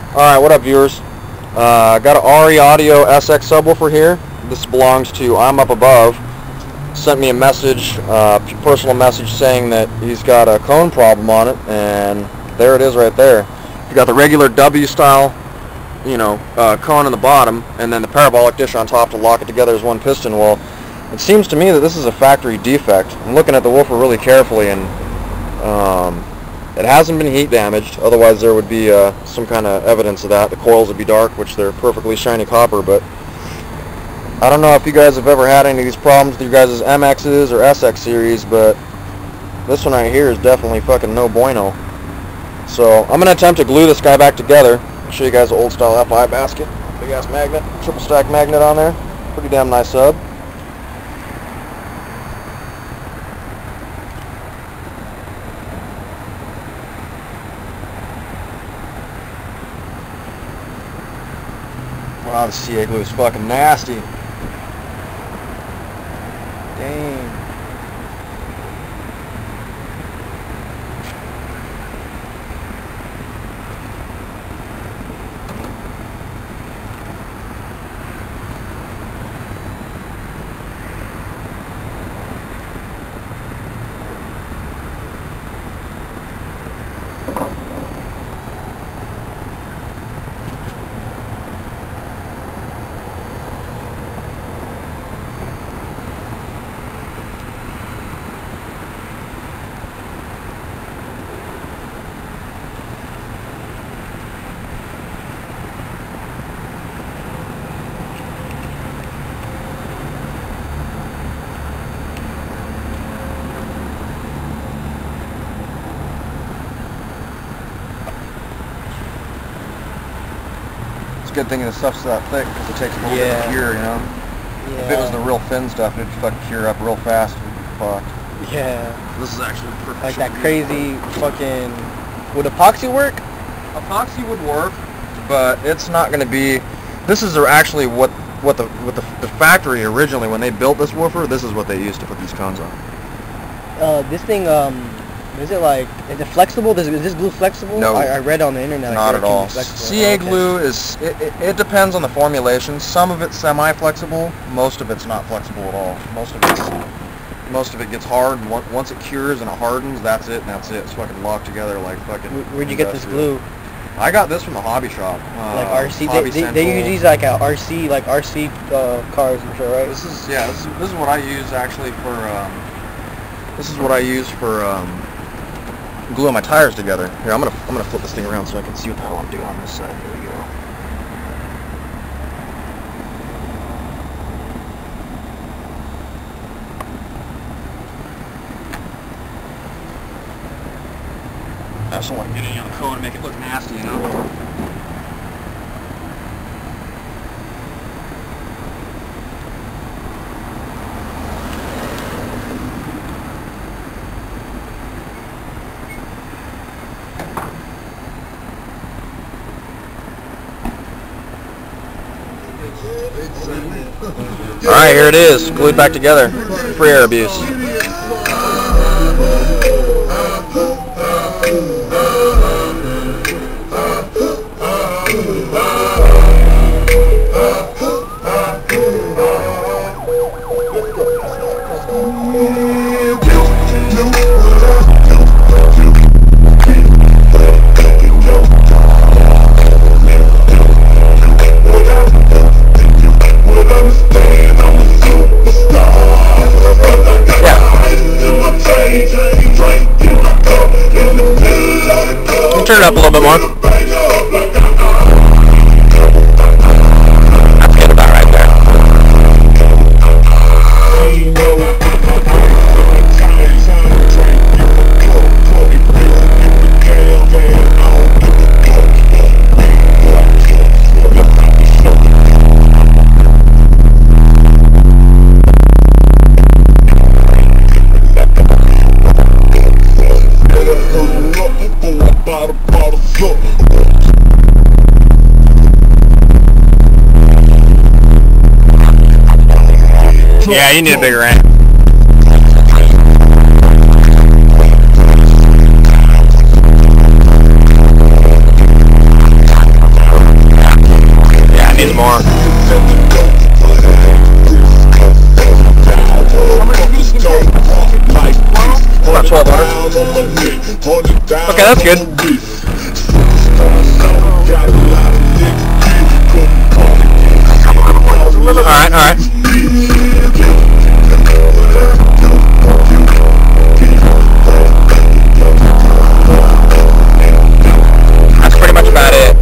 Alright, what up, viewers? I got an RE Audio SX subwoofer here. This belongs to imupabove. Sent me a message, personal message, saying that he's got a cone problem on it, and there it is right there. You got the regular W style, cone in the bottom, and then the parabolic dish on top to lock it together as one piston. Well, it seems to me that this is a factory defect. I'm looking at the woofer really carefully, and it hasn't been heat damaged, otherwise there would be some kind of evidence of that. The coils would be dark, which they're perfectly shiny copper, but I don't know if you guys have ever had any of these problems with your guys' MXs or SX series, but this one right here is definitely fucking no bueno. So I'm going to attempt to glue this guy back together. I'll show you guys the old style FI basket. Big ass magnet, triple stack magnet on there. Pretty damn nice sub. Wow, the CA glue is fucking nasty. Dang. It's a good thing the stuff's that thick because it takes a little bit to cure, you know? Yeah. If it was the real thin stuff, it'd fucking cure up real fast. Fuck. Yeah. This is actually perfect. Like that crazy fucking... Would epoxy work? Epoxy would work, but it's not going to be... This is actually what the factory originally, when they built this woofer, this is what they used to put these cones on. This thing, is it flexible? Is this glue flexible? No. I read on the internet. Not at all. CA glue is, it depends on the formulation. Some of it's semi-flexible, most of it's not flexible at all. Most of it gets hard. Once it cures and it hardens, that's it, and that's it. It's fucking locked together like fucking... Where'd you get this glue? I got this from the hobby shop. Like RC? They use these like RC cars, I'm sure, right? This is what I use actually for, gluing my tires together. Here, I'm gonna flip this thing around so I can see what the hell I'm doing on this side. Here we go. I just don't want to get any on the cone and make it look nasty, you know? Alright, here it is, glued back together. Free air abuse. Turn it up a little bit more. That's good about right there. Yeah, you need a bigger amp. 1200. Okay, that's good. Alright, alright. That's pretty much about it.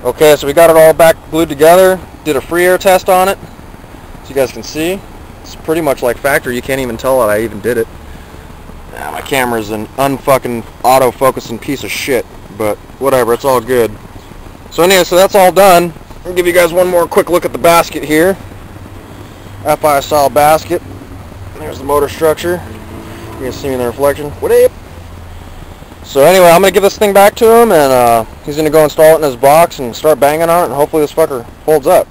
Okay, so we got it all back glued together. Did a free air test on it. So you guys can see. It's pretty much like factory. You can't even tell that I even did it. Yeah, my camera's an unfucking auto-focusing piece of shit. But whatever, it's all good. So anyway, so that's all done. I'll give you guys one more quick look at the basket here. FI style basket. There's the motor structure. You can see me in the reflection. What up? So anyway, I'm going to give this thing back to him, and he's going to go install it in his box and start banging on it, and hopefully this fucker folds up.